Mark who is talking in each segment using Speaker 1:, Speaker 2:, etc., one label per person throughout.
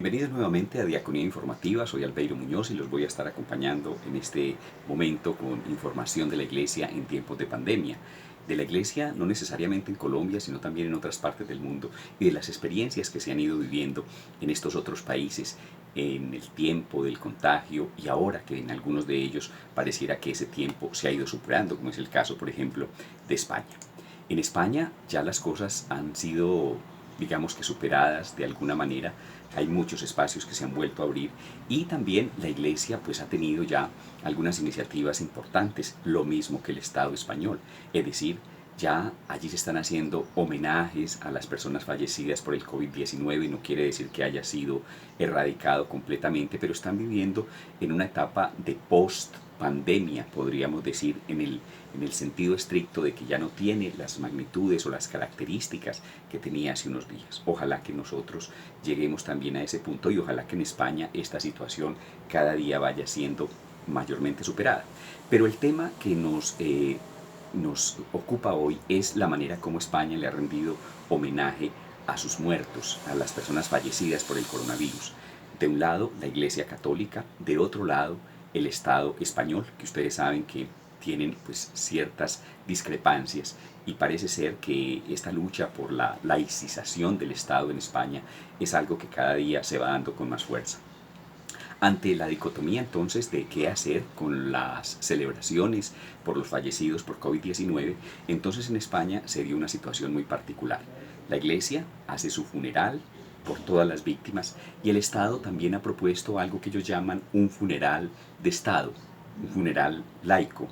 Speaker 1: Bienvenidos nuevamente a Diaconía Informativa, soy Albeiro Muñoz y los voy a estar acompañando en este momento con información de la Iglesia en tiempos de pandemia. De la Iglesia no necesariamente en Colombia, sino también en otras partes del mundo y de las experiencias que se han ido viviendo en estos otros países en el tiempo del contagio y ahora que en algunos de ellos pareciera que ese tiempo se ha ido superando, como es el caso, por ejemplo, de España. En España ya las cosas han sido, digamos que superadas de alguna manera. Hay muchos espacios que se han vuelto a abrir y también la Iglesia pues ha tenido ya algunas iniciativas importantes, lo mismo que el Estado español. Es decir, ya allí se están haciendo homenajes a las personas fallecidas por el COVID-19, no quiere decir que haya sido erradicado completamente, pero están viviendo en una etapa de post-pandemia, podríamos decir, en el sentido estricto de que ya no tiene las magnitudes o las características que tenía hace unos días. Ojalá que nosotros lleguemos también a ese punto y ojalá que en España esta situación cada día vaya siendo mayormente superada. Pero el tema que nos ocupa hoy es la manera como España le ha rendido homenaje a sus muertos, a las personas fallecidas por el coronavirus. De un lado, la Iglesia Católica, de otro lado, el Estado español, que ustedes saben que tienen pues ciertas discrepancias y parece ser que esta lucha por la laicización del Estado en España es algo que cada día se va dando con más fuerza. Ante la dicotomía entonces de qué hacer con las celebraciones por los fallecidos por COVID-19, entonces en España se dio una situación muy particular. La Iglesia hace su funeral por todas las víctimas y el Estado también ha propuesto algo que ellos llaman un funeral de Estado, un funeral laico,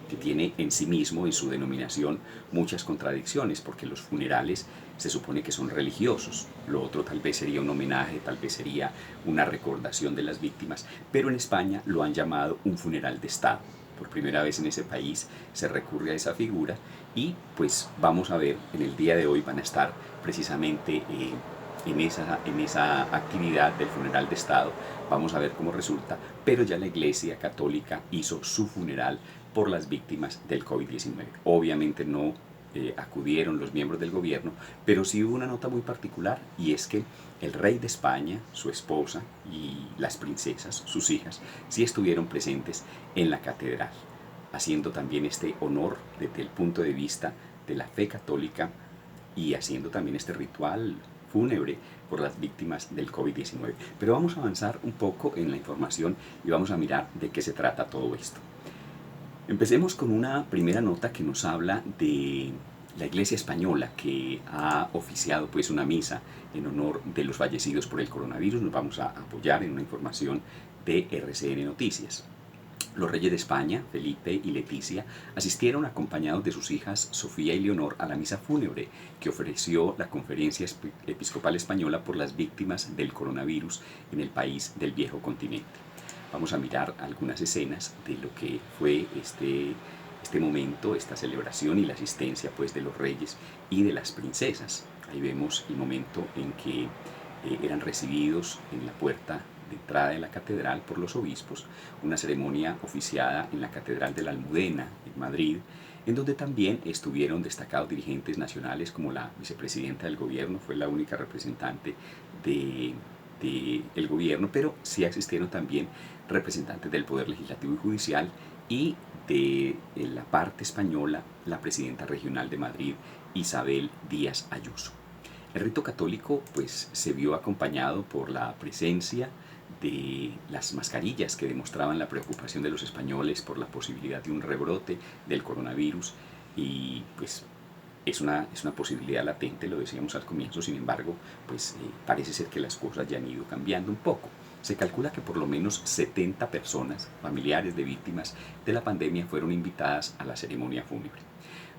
Speaker 1: que tiene en sí mismo, en su denominación, muchas contradicciones, porque los funerales se supone que son religiosos, lo otro tal vez sería un homenaje, tal vez sería una recordación de las víctimas, pero en España lo han llamado un funeral de Estado. Por primera vez en ese país se recurre a esa figura y pues vamos a ver, en el día de hoy van a estar precisamente en esa actividad del funeral de Estado. Vamos a ver cómo resulta, pero ya la Iglesia Católica hizo su funeral por las víctimas del COVID-19. Obviamente no acudieron los miembros del gobierno, pero sí hubo una nota muy particular y es que el rey de España, su esposa y las princesas, sus hijas, sí estuvieron presentes en la catedral, haciendo también este honor desde el punto de vista de la fe católica y haciendo también este ritual fúnebre por las víctimas del COVID-19. Pero vamos a avanzar un poco en la información y vamos a mirar de qué se trata todo esto. Empecemos con una primera nota que nos habla de la Iglesia Española, que ha oficiado pues una misa en honor de los fallecidos por el coronavirus. Nos vamos a apoyar en una información de RCN Noticias. Los reyes de España, Felipe y Leticia, asistieron acompañados de sus hijas Sofía y Leonor a la misa fúnebre que ofreció la Conferencia Episcopal Española por las víctimas del coronavirus en el país del viejo continente. Vamos a mirar algunas escenas de lo que fue este momento, esta celebración y la asistencia pues de los reyes y de las princesas. Ahí vemos el momento en que eran recibidos en la puerta de entrada de la catedral por los obispos, una ceremonia oficiada en la Catedral de la Almudena, en Madrid, en donde también estuvieron destacados dirigentes nacionales como la vicepresidenta del gobierno, fue la única representante del gobierno, pero sí asistieron también representantes del Poder Legislativo y Judicial y de la parte española, la presidenta regional de Madrid, Isabel Díaz Ayuso. El rito católico pues se vio acompañado por la presencia de las mascarillas que demostraban la preocupación de los españoles por la posibilidad de un rebrote del coronavirus y pues es una posibilidad latente, lo decíamos al comienzo, sin embargo, pues parece ser que las cosas ya han ido cambiando un poco. Se calcula que por lo menos 70 personas, familiares de víctimas de la pandemia, fueron invitadas a la ceremonia fúnebre.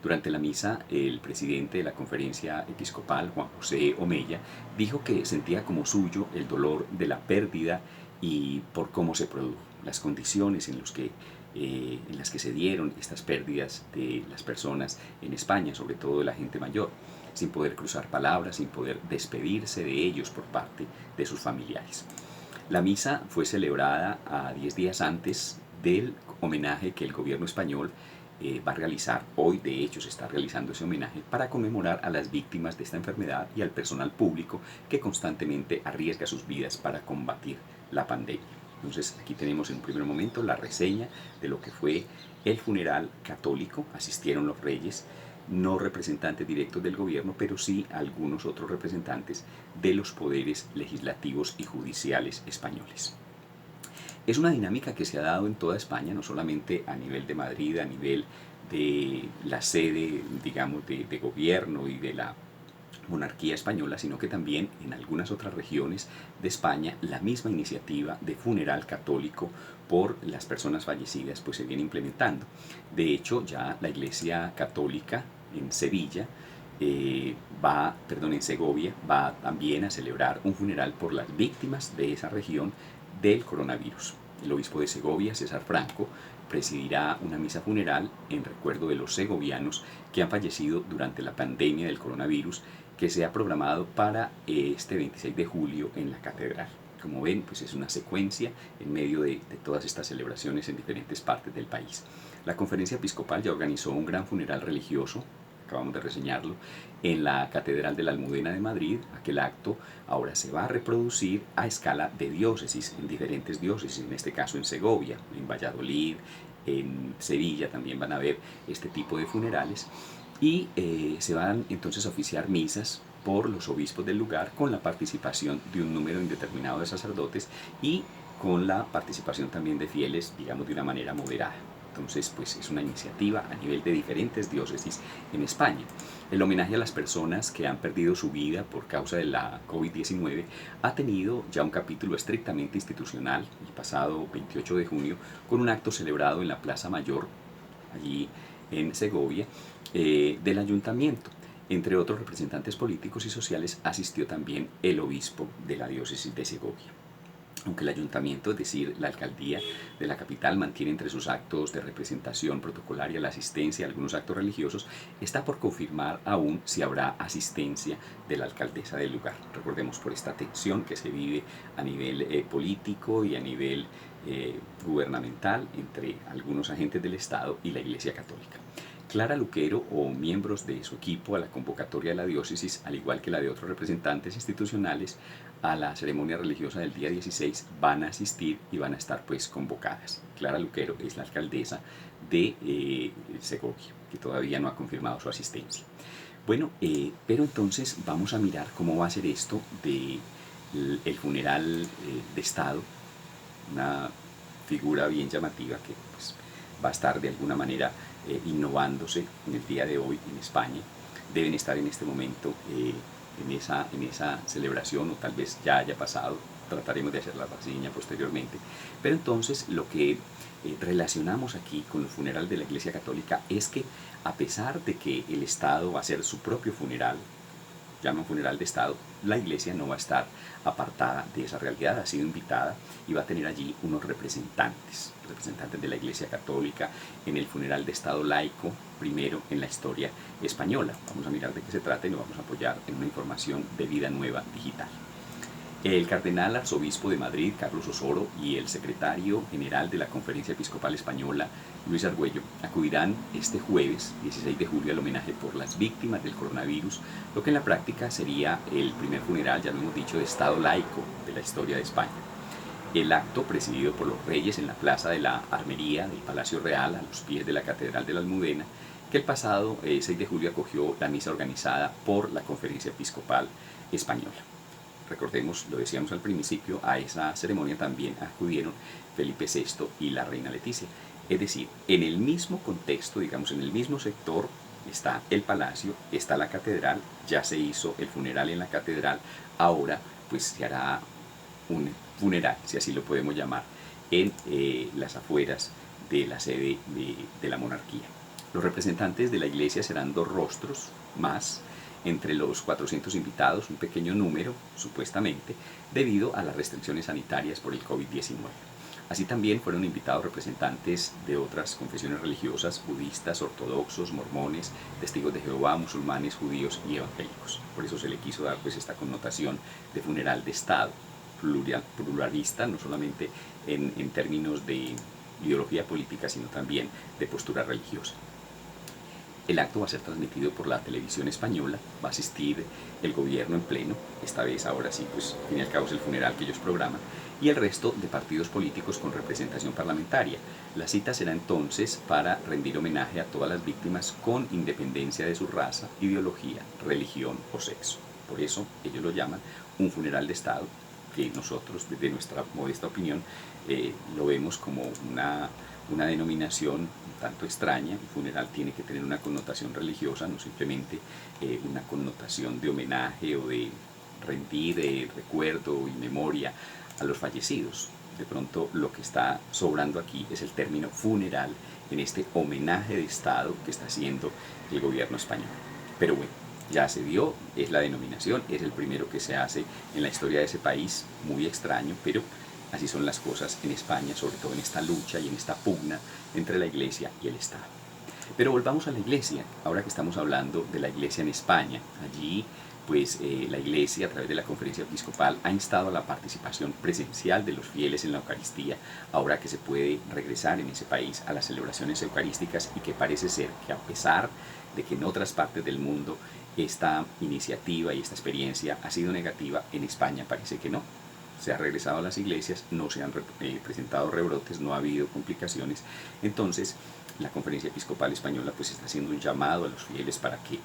Speaker 1: Durante la misa, el presidente de la Conferencia Episcopal, Juan José Omella, dijo que sentía como suyo el dolor de la pérdida y por cómo se produjo, las condiciones en las que se dieron estas pérdidas de las personas en España, sobre todo de la gente mayor, sin poder cruzar palabras, sin poder despedirse de ellos por parte de sus familiares. La misa fue celebrada a 10 días antes del homenaje que el gobierno español va a realizar, hoy de hecho se está realizando ese homenaje para conmemorar a las víctimas de esta enfermedad y al personal público que constantemente arriesga sus vidas para combatir la pandemia. Entonces aquí tenemos en un primer momento la reseña de lo que fue el funeral católico. Asistieron los reyes, no representantes directos del gobierno, pero sí algunos otros representantes de los poderes legislativos y judiciales españoles. Es una dinámica que se ha dado en toda España, no solamente a nivel de Madrid, a nivel de la sede, digamos, de gobierno y de la monarquía española, sino que también en algunas otras regiones de España la misma iniciativa de funeral católico por las personas fallecidas pues se viene implementando. De hecho, ya la Iglesia Católica en Sevilla en Segovia, va también a celebrar un funeral por las víctimas de esa región del coronavirus. El obispo de Segovia, César Franco, presidirá una misa funeral en recuerdo de los segovianos que han fallecido durante la pandemia del coronavirus, que se ha programado para este 26 de julio en la catedral. Como ven, pues es una secuencia en medio de todas estas celebraciones en diferentes partes del país. La Conferencia Episcopal ya organizó un gran funeral religioso, acabamos de reseñarlo, en la Catedral de la Almudena de Madrid. Aquel acto ahora se va a reproducir a escala de diócesis, en diferentes diócesis, en este caso en Segovia, en Valladolid, en Sevilla también van a haber este tipo de funerales y se van entonces a oficiar misas por los obispos del lugar con la participación de un número indeterminado de sacerdotes y con la participación también de fieles, digamos, de una manera moderada. Entonces, pues es una iniciativa a nivel de diferentes diócesis en España. El homenaje a las personas que han perdido su vida por causa de la COVID-19 ha tenido ya un capítulo estrictamente institucional el pasado 28 de junio con un acto celebrado en la Plaza Mayor, allí en Segovia, del ayuntamiento. Entre otros representantes políticos y sociales asistió también el obispo de la diócesis de Segovia. Aunque el ayuntamiento, es decir, la alcaldía de la capital, mantiene entre sus actos de representación protocolaria la asistencia a algunos actos religiosos, está por confirmar aún si habrá asistencia de la alcaldesa del lugar. Recordemos por esta tensión que se vive a nivel político y a nivel gubernamental entre algunos agentes del Estado y la Iglesia Católica. Clara Luquero o miembros de su equipo a la convocatoria de la diócesis, al igual que la de otros representantes institucionales, a la ceremonia religiosa del día 16 van a asistir y van a estar pues convocadas. Clara Luquero es la alcaldesa de Segovia, que todavía no ha confirmado su asistencia. Bueno, pero entonces vamos a mirar cómo va a ser esto del funeral de Estado, una figura bien llamativa que pues, va a estar de alguna manera innovándose en el día de hoy en España. Deben estar en este momento en esa celebración, o tal vez ya haya pasado, trataremos de hacer la reseña posteriormente. Pero entonces lo que relacionamos aquí con el funeral de la Iglesia Católica es que a pesar de que el Estado va a hacer su propio funeral, llaman funeral de Estado, la Iglesia no va a estar apartada de esa realidad, ha sido invitada y va a tener allí unos representantes de la Iglesia Católica en el funeral de Estado laico, primero en la historia española. Vamos a mirar de qué se trata y nos vamos a apoyar en una información de Vida Nueva Digital. El cardenal arzobispo de Madrid, Carlos Osoro, y el secretario general de la Conferencia Episcopal Española, Luis Argüello, acudirán este jueves 16 de julio al homenaje por las víctimas del coronavirus, lo que en la práctica sería el primer funeral, ya lo hemos dicho, de Estado laico de la historia de España. El acto, presidido por los reyes en la Plaza de la Armería del Palacio Real, a los pies de la Catedral de la Almudena, que el pasado 6 de julio acogió la misa organizada por la Conferencia Episcopal Española. Recordemos, lo decíamos al principio, a esa ceremonia también acudieron Felipe VI y la reina Leticia. Es decir, en el mismo contexto, digamos, en el mismo sector está el palacio, está la catedral, ya se hizo el funeral en la catedral, ahora pues se hará un funeral, si así lo podemos llamar, en las afueras de la sede de la monarquía. Los representantes de la iglesia serán 2 rostros más, entre los 400 invitados, un pequeño número, supuestamente, debido a las restricciones sanitarias por el COVID-19. Así también fueron invitados representantes de otras confesiones religiosas, budistas, ortodoxos, mormones, testigos de Jehová, musulmanes, judíos y evangélicos. Por eso se le quiso dar pues esta connotación de funeral de Estado, pluralista, no solamente en términos de ideología política, sino también de postura religiosa. El acto va a ser transmitido por la televisión española, va a asistir el gobierno en pleno, esta vez ahora sí, pues al fin y al cabo es el funeral que ellos programan, y el resto de partidos políticos con representación parlamentaria. La cita será entonces para rendir homenaje a todas las víctimas con independencia de su raza, ideología, religión o sexo. Por eso ellos lo llaman un funeral de Estado, que nosotros desde nuestra modesta opinión lo vemos como una denominación un tanto extraña. El funeral tiene que tener una connotación religiosa, no simplemente una connotación de homenaje o de rendir recuerdo y memoria a los fallecidos. De pronto lo que está sobrando aquí es el término funeral en este homenaje de Estado que está haciendo el gobierno español. Pero bueno, ya se dio, es la denominación, es el primero que se hace en la historia de ese país, muy extraño, pero así son las cosas en España, sobre todo en esta lucha y en esta pugna entre la Iglesia y el Estado. Pero volvamos a la Iglesia, ahora que estamos hablando de la Iglesia en España. Allí, pues la Iglesia, a través de la Conferencia Episcopal, ha instado a la participación presencial de los fieles en la Eucaristía, ahora que se puede regresar en ese país a las celebraciones eucarísticas, y que parece ser que, a pesar de que en otras partes del mundo esta iniciativa y esta experiencia ha sido negativa, en España parece que no. Se ha regresado a las iglesias, no se han presentado rebrotes, no ha habido complicaciones. Entonces, la Conferencia Episcopal Española pues está haciendo un llamado a los fieles para que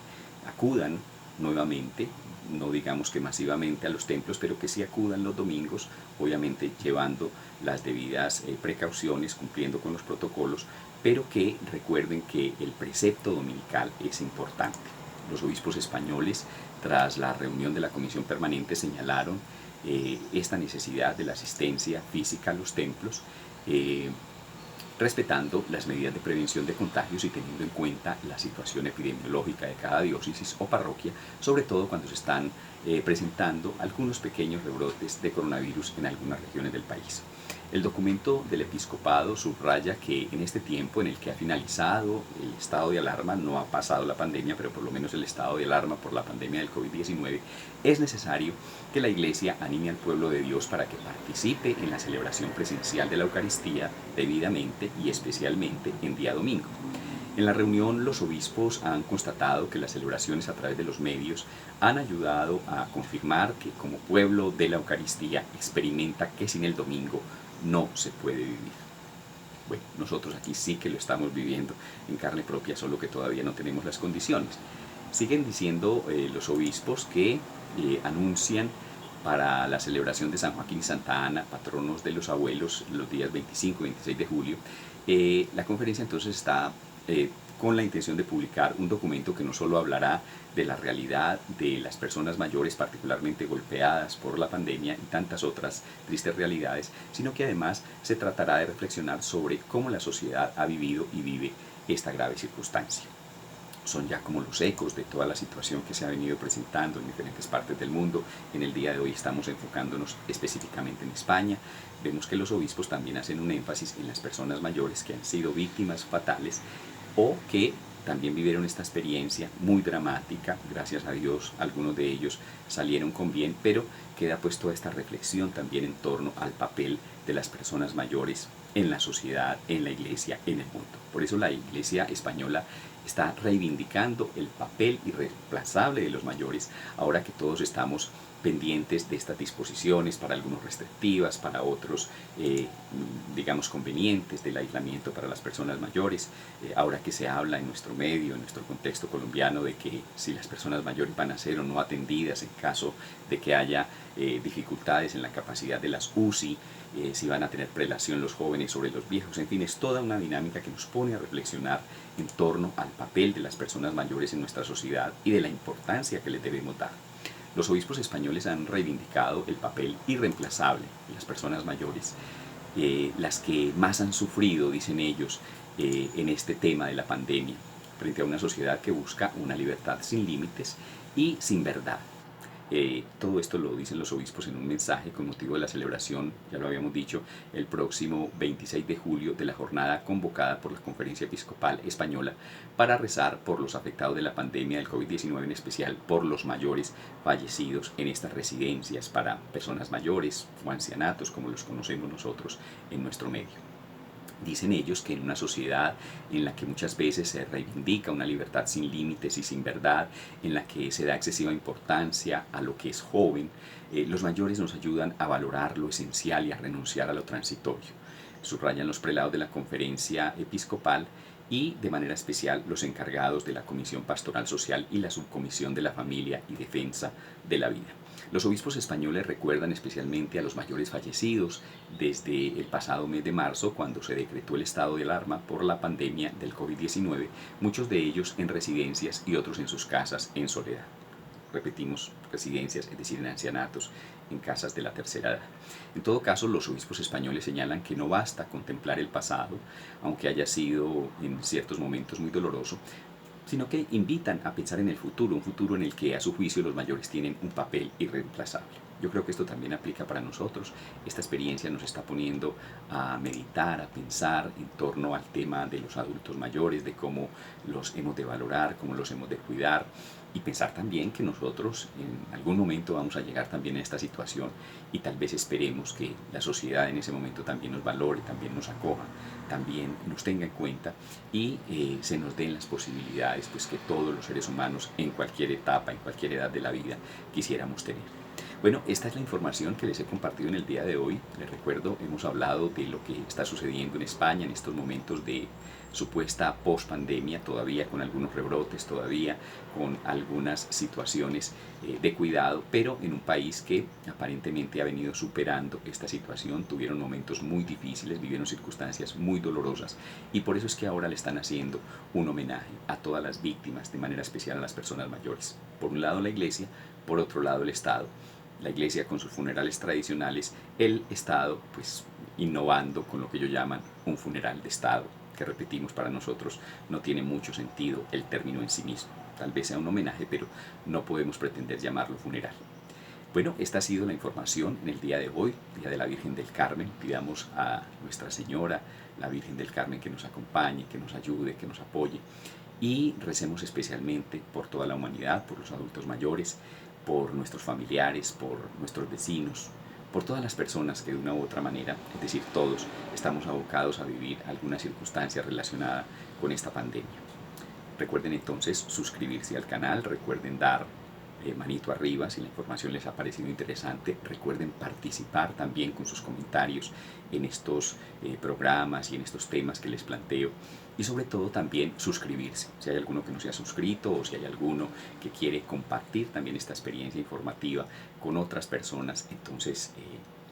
Speaker 1: acudan nuevamente, no digamos que masivamente, a los templos, pero que sí acudan los domingos, obviamente llevando las debidas precauciones, cumpliendo con los protocolos, pero que recuerden que el precepto dominical es importante. Los obispos españoles, tras la reunión de la Comisión Permanente, señalaron esta necesidad de la asistencia física a los templos, respetando las medidas de prevención de contagios y teniendo en cuenta la situación epidemiológica de cada diócesis o parroquia, sobre todo cuando se están presentando algunos pequeños rebrotes de coronavirus en algunas regiones del país. El documento del episcopado subraya que en este tiempo en el que ha finalizado el estado de alarma, no ha pasado la pandemia, pero por lo menos el estado de alarma por la pandemia del COVID-19, es necesario que la Iglesia anime al pueblo de Dios para que participe en la celebración presencial de la Eucaristía debidamente y especialmente en día domingo. En la reunión, los obispos han constatado que las celebraciones a través de los medios han ayudado a confirmar que, como pueblo de la Eucaristía, experimenta que sin el domingo no se puede vivir. Bueno, nosotros aquí sí que lo estamos viviendo en carne propia, solo que todavía no tenemos las condiciones. Siguen diciendo los obispos que anuncian para la celebración de San Joaquín y Santa Ana, patronos de los abuelos, los días 25 y 26 de julio. La conferencia entonces está con la intención de publicar un documento que no solo hablará de la realidad de las personas mayores particularmente golpeadas por la pandemia y tantas otras tristes realidades, sino que además se tratará de reflexionar sobre cómo la sociedad ha vivido y vive esta grave circunstancia. Son ya como los ecos de toda la situación que se ha venido presentando en diferentes partes del mundo. En el día de hoy estamos enfocándonos específicamente en España. Vemos que los obispos también hacen un énfasis en las personas mayores que han sido víctimas fatales o que también vivieron esta experiencia muy dramática. Gracias a Dios, algunos de ellos salieron con bien, pero queda pues toda esta reflexión también en torno al papel de las personas mayores en la sociedad, en la Iglesia, en el mundo. Por eso la Iglesia española está reivindicando el papel irreemplazable de los mayores, ahora que todos estamos pendientes de estas disposiciones, para algunos restrictivas, para otros digamos convenientes, del aislamiento para las personas mayores. Ahora que se habla en nuestro medio, en nuestro contexto colombiano, de que si las personas mayores van a ser o no atendidas en caso de que haya dificultades en la capacidad de las UCI, si van a tener prelación los jóvenes sobre los viejos, en fin, es toda una dinámica que nos pone a reflexionar en torno al papel de las personas mayores en nuestra sociedad y de la importancia que les debemos dar. Los obispos españoles han reivindicado el papel irreemplazable de las personas mayores, las que más han sufrido, dicen ellos, en este tema de la pandemia, frente a una sociedad que busca una libertad sin límites y sin verdad. Todo esto lo dicen los obispos en un mensaje con motivo de la celebración, ya lo habíamos dicho, el próximo 26 de julio de la jornada convocada por la Conferencia Episcopal Española para rezar por los afectados de la pandemia del COVID-19, en especial por los mayores fallecidos en estas residencias para personas mayores o ancianatos, como los conocemos nosotros en nuestro medio. Dicen ellos que en una sociedad en la que muchas veces se reivindica una libertad sin límites y sin verdad, en la que se da excesiva importancia a lo que es joven, los mayores nos ayudan a valorar lo esencial y a renunciar a lo transitorio. Subrayan los prelados de la conferencia episcopal y de manera especial los encargados de la Comisión Pastoral Social y la Subcomisión de la Familia y Defensa de la Vida. Los obispos españoles recuerdan especialmente a los mayores fallecidos desde el pasado mes de marzo, cuando se decretó el estado de alarma por la pandemia del COVID-19, muchos de ellos en residencias y otros en sus casas en soledad. Repetimos, residencias, es decir, en ancianatos, en casas de la tercera edad. En todo caso, los obispos españoles señalan que no basta contemplar el pasado, aunque haya sido en ciertos momentos muy doloroso, sino que invitan a pensar en el futuro, un futuro en el que a su juicio los mayores tienen un papel irreemplazable. Yo creo que esto también aplica para nosotros. Esta experiencia nos está poniendo a meditar, a pensar en torno al tema de los adultos mayores, de cómo los hemos de valorar, cómo los hemos de cuidar, y pensar también que nosotros en algún momento vamos a llegar también a esta situación y tal vez esperemos que la sociedad en ese momento también nos valore, también nos acoja, también nos tenga en cuenta y se nos den las posibilidades pues, que todos los seres humanos en cualquier etapa, en cualquier edad de la vida quisiéramos tener. Bueno, esta es la información que les he compartido en el día de hoy. Les recuerdo, hemos hablado de lo que está sucediendo en España en estos momentos de supuesta post-pandemia, todavía con algunos rebrotes, todavía con algunas situaciones de cuidado, pero en un país que aparentemente ha venido superando esta situación. Tuvieron momentos muy difíciles, vivieron circunstancias muy dolorosas y por eso es que ahora le están haciendo un homenaje a todas las víctimas, de manera especial a las personas mayores. Por un lado la Iglesia, por otro lado el Estado. La Iglesia con sus funerales tradicionales, el Estado pues innovando con lo que ellos llaman un funeral de Estado, que repetimos, para nosotros no tiene mucho sentido el término en sí mismo. Tal vez sea un homenaje, pero no podemos pretender llamarlo funeral. Bueno, esta ha sido la información en el día de hoy, Día de la Virgen del Carmen. Pidamos a Nuestra Señora, la Virgen del Carmen, que nos acompañe, que nos ayude, que nos apoye. Y recemos especialmente por toda la humanidad, por los adultos mayores, por nuestros familiares, por nuestros vecinos, por todas las personas que de una u otra manera, es decir, todos, estamos abocados a vivir alguna circunstancia relacionada con esta pandemia. Recuerden entonces suscribirse al canal, recuerden dar manito arriba si la información les ha parecido interesante, recuerden participar también con sus comentarios en estos programas y en estos temas que les planteo y sobre todo también suscribirse, si hay alguno que no se ha suscrito o si hay alguno que quiere compartir también esta experiencia informativa con otras personas, entonces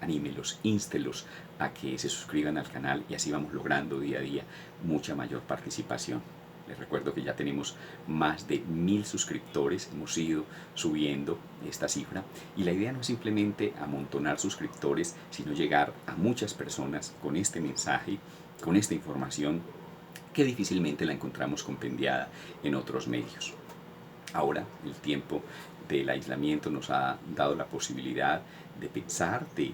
Speaker 1: anímelos, instelos a que se suscriban al canal y así vamos logrando día a día mucha mayor participación. Les recuerdo que ya tenemos más de 1000 suscriptores, hemos ido subiendo esta cifra y la idea no es simplemente amontonar suscriptores, sino llegar a muchas personas con este mensaje, con esta información que difícilmente la encontramos compendiada en otros medios. Ahora el tiempo del aislamiento nos ha dado la posibilidad de pensar, de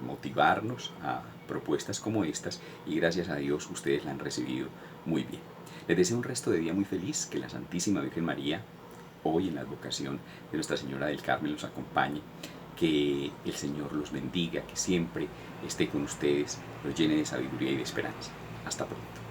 Speaker 1: motivarnos a propuestas como estas y gracias a Dios ustedes la han recibido muy bien. Les deseo un resto de día muy feliz, que la Santísima Virgen María, hoy en la advocación de Nuestra Señora del Carmen, los acompañe, que el Señor los bendiga, que siempre esté con ustedes, los llene de sabiduría y de esperanza. Hasta pronto.